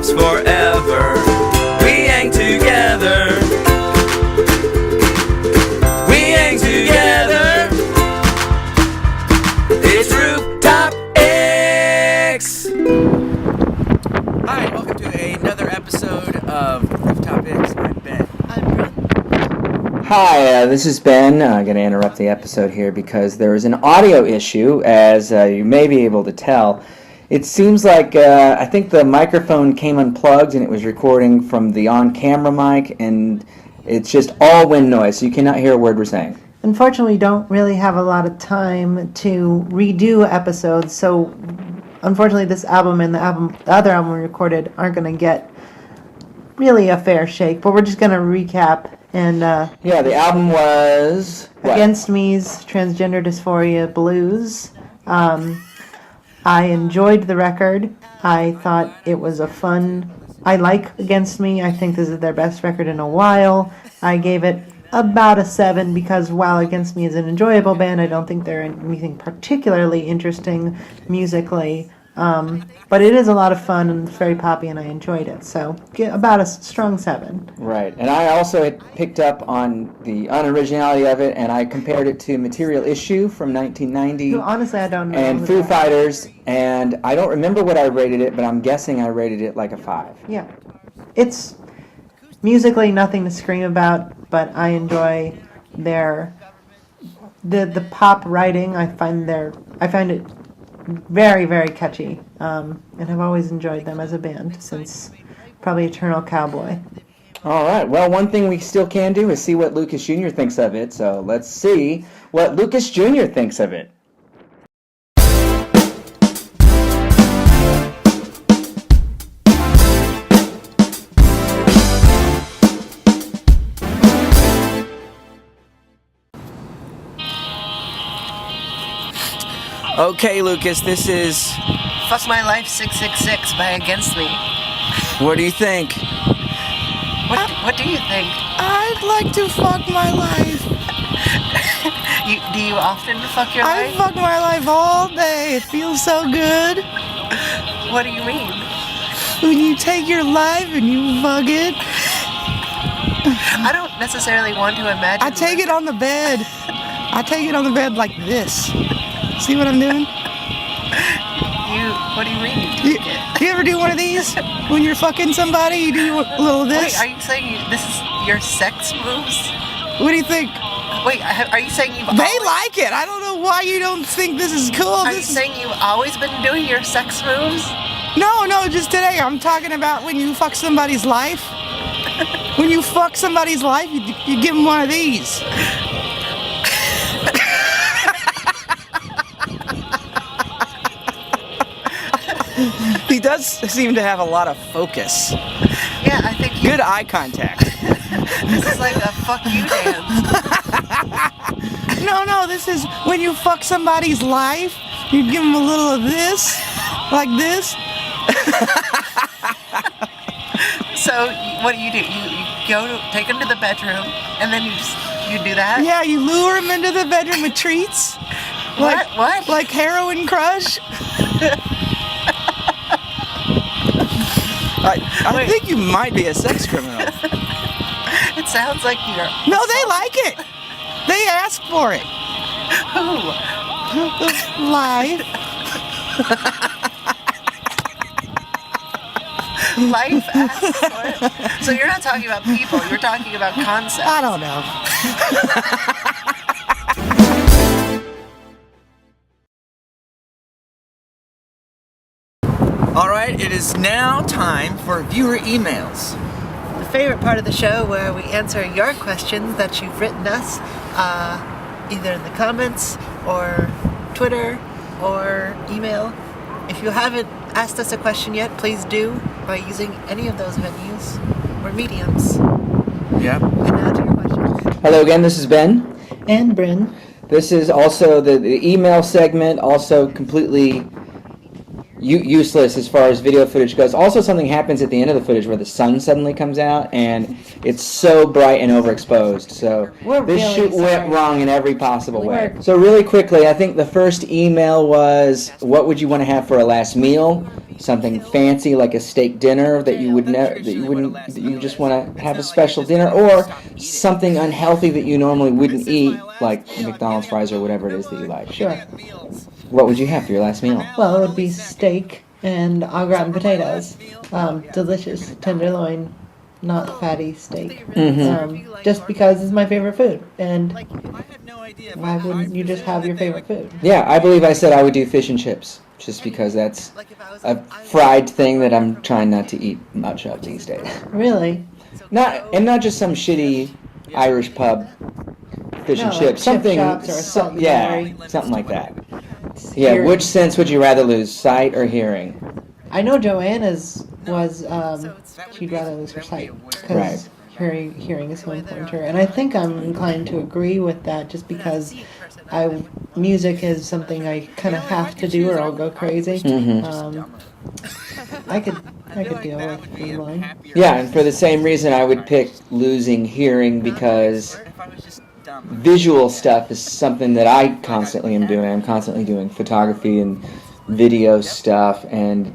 rooftops forever. We hang together. We hang together. It's Rooftop ICKS. Hi, welcome to another episode of Rooftop ICKS. I'm Ben. I'm bryn. Hi, this is Ben. I'm going to interrupt the episode here because there is an audio issue, as you may be able to tell. It seems like I think the microphone came unplugged and it was recording from the on-camera mic, and it's just all wind noise, so you cannot hear a word we're saying. Unfortunately, we don't really have a lot of time to redo episodes, so unfortunately this album and the other album we recorded aren't going to get really a fair shake, but we're just going to recap. And yeah, the album was Against Me's Transgender Dysphoria Blues. I enjoyed the record. I thought it was I like Against Me. I think this is their best record in a while. I gave it about a 7 because while Against Me is an enjoyable band, I don't think they're anything particularly interesting musically. But it is a lot of fun and it's very poppy, and I enjoyed it. So about a strong 7. Right, and I also had picked up on the unoriginality of it, and I compared it to Material Issue from 1990. No, honestly, I don't know. And Foo Fighters, and I don't remember what I rated it, but I'm guessing I rated it like a 5. Yeah, it's musically nothing to scream about, but I enjoy the the pop writing. I find it very, very catchy, and I've always enjoyed them as a band since probably Eternal Cowboy. All right, well, one thing we still can do is see what Lucas Jr. thinks of it, so let's see what Lucas Jr. thinks of it. Okay, Lucas, this is... Fuck My Life 666 by Against Me. What do you think? What do you think? I'd like to fuck my life. Do you often fuck your I life? fuck my life all day. It feels so good. What do you mean? When you take your life and you fuck it. I don't necessarily want to imagine. I take it on the bed. I take it on the bed like this. See what I'm doing? What do you mean? You ever do one of these? When you're fucking somebody, you do a little of this? Wait, are you saying this is your sex moves? What do you think? Wait, are you saying you've They like it. I don't know why you don't think this is cool. Are you saying you've always been doing your sex moves? No, just today. I'm talking about when you fuck somebody's life. When you fuck somebody's life, you give them one of these. He does seem to have a lot of focus. Yeah, I think Good eye contact. This is like a fuck you dance. No, this is when you fuck somebody's life, you give them a little of this, like this. So, what do? You go to take them to the bedroom, and then you do that? Yeah, you lure them into the bedroom with treats. What? Like Heroin Crush. I think you might be a sex criminal. It sounds like you're... No, they like it. They ask for it. Who? Life. Life asks for it? So you're not talking about people, you're talking about concepts. I don't know. Alright, it is now time for viewer emails. The favorite part of the show where we answer your questions that you've written us, either in the comments or Twitter or email. If you haven't asked us a question yet, please do by using any of those venues or mediums. Yep. And now to your questions. Hello again, this is Ben. And Bryn. This is also the email segment, also completely useless as far as video footage goes. Also, something happens at the end of the footage where the sun suddenly comes out, and it's so bright and overexposed. So We're this really shoot went sorry. wrong in every possible way. We're- So really quickly, I think the first email was, what would you want to have for a last meal? Something fancy like a steak dinner that you just want to have a special dinner, or something unhealthy that you normally wouldn't eat, like McDonald's fries or whatever it is that you like. Sure. What would you have for your last meal? Well, it would be steak and au gratin potatoes. Delicious tenderloin, not fatty steak. Just because it's my favorite food. And why wouldn't you just have your favorite food? Yeah, I believe I said I would do fish and chips, just because that's a fried thing that I'm trying not to eat much of these days. Really? Not just some shitty Irish pub fish and No, chips. chip Something, shops or something very- something like that. Yeah, Hearing. which sense would you rather lose, sight or hearing? I know Joanna's was, she'd rather lose her sight. Because hearing is so important to her. And I think I'm inclined to agree with that just because music is something I kind of have to do or I'll go crazy. I could deal with being blind. Yeah, and for the same reason I would pick losing hearing, because visual stuff is something that I constantly am doing. I'm constantly doing photography and video stuff, and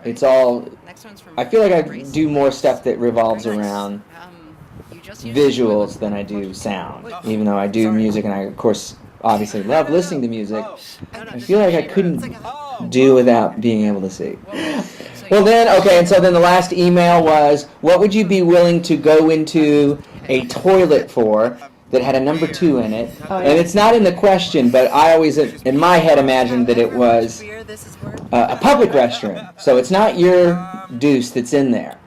it's all, I feel like I do more stuff that revolves around visuals than I do sound, even though I do music, and I, of course, obviously love listening to music. I feel like I couldn't do without being able to see. Well then, okay, and so then the last email was, what would you be willing to go into a toilet for that had a number 2 in it? Oh, yeah. And it's not in the question, but I always, in my head, imagined that it was a public restroom. So it's not your deuce that's in there.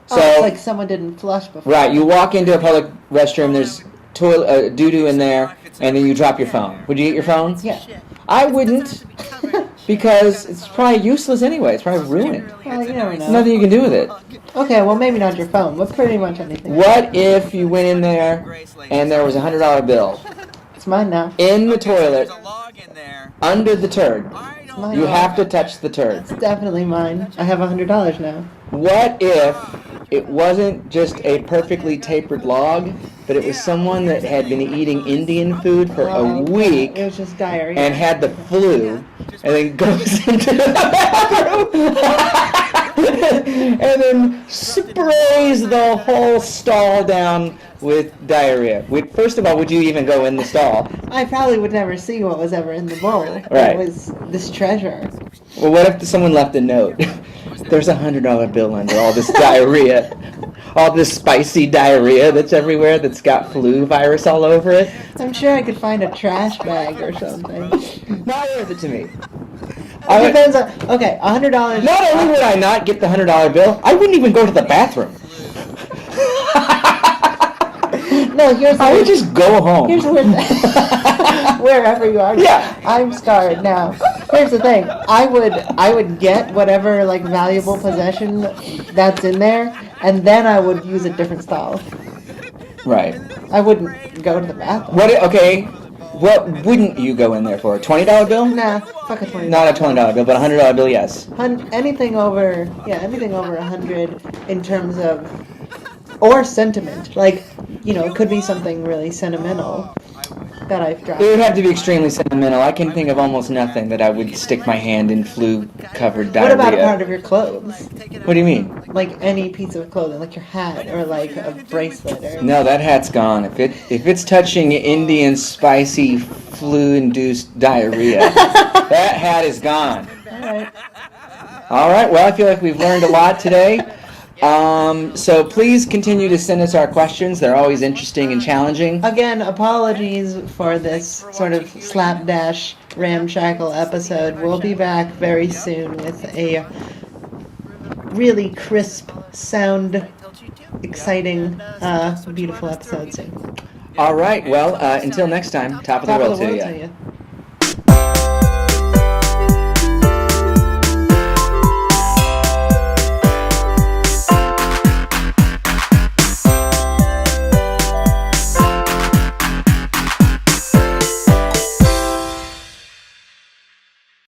So, It's like someone didn't flush before. right, you walk into a public restroom, there's toilet doo-doo in there, and then you drop your phone. Would you get your phone? Yeah. I wouldn't, because it's probably useless anyway. It's probably ruined. Well, you never know. Nothing you can do with it. Okay, well, maybe not your phone, but pretty much anything. What if you went in there and there was a $100 bill It's mine now. in the toilet under the turd? It's mine You now. have to touch the turd. It's definitely mine. I have $100 now. What if it wasn't just a perfectly tapered log, but it was someone that had been eating Indian food for a week It was just diarrhea. and had the flu, and then goes into the bathroom and then sprays the whole stall down with diarrhea? First of all, would you even go in the stall? I probably would never see what was ever in the bowl. Right. It was this treasure. Well, what if someone left a note? There's a $100 bill under all this diarrhea. All this spicy diarrhea that's everywhere that's got flu virus all over it. I'm sure I could find a trash bag or something. Not worth it to me. It depends on. Okay, $100. Not only would I not get the $100 bill, I wouldn't even go to the bathroom. No, here's the I would just go home. Here's the weird thing. Wherever you are. Yeah. I'm scarred now. Here's the thing. I would get whatever like valuable possession that's in there, and then I would use a different stall. Right. I wouldn't go to the bathroom. What wouldn't you go in there for? A $20 bill? Nah, fuck a $20. Not a $20 bill, but a $100 bill, yes. Anything over 100 in terms of, or sentiment. Like, it could be something really sentimental that I've dropped. It would have to be extremely sentimental. I can think of almost nothing that I would stick my hand in flu-covered diarrhea. What about a part of your clothes? What do you mean? Like any piece of clothing, like your hat or like a bracelet or. No, that hat's gone. If it's touching Indian spicy flu-induced diarrhea, that hat is gone. Alright. All right. Well, I feel like we've learned a lot today. So please continue to send us our questions. They're always interesting and challenging. Again, apologies for this sort of slapdash ramshackle episode. We'll be back very soon with a really crisp sound, exciting, beautiful episode soon. All right. Well, until next time, top of the world to you. to you.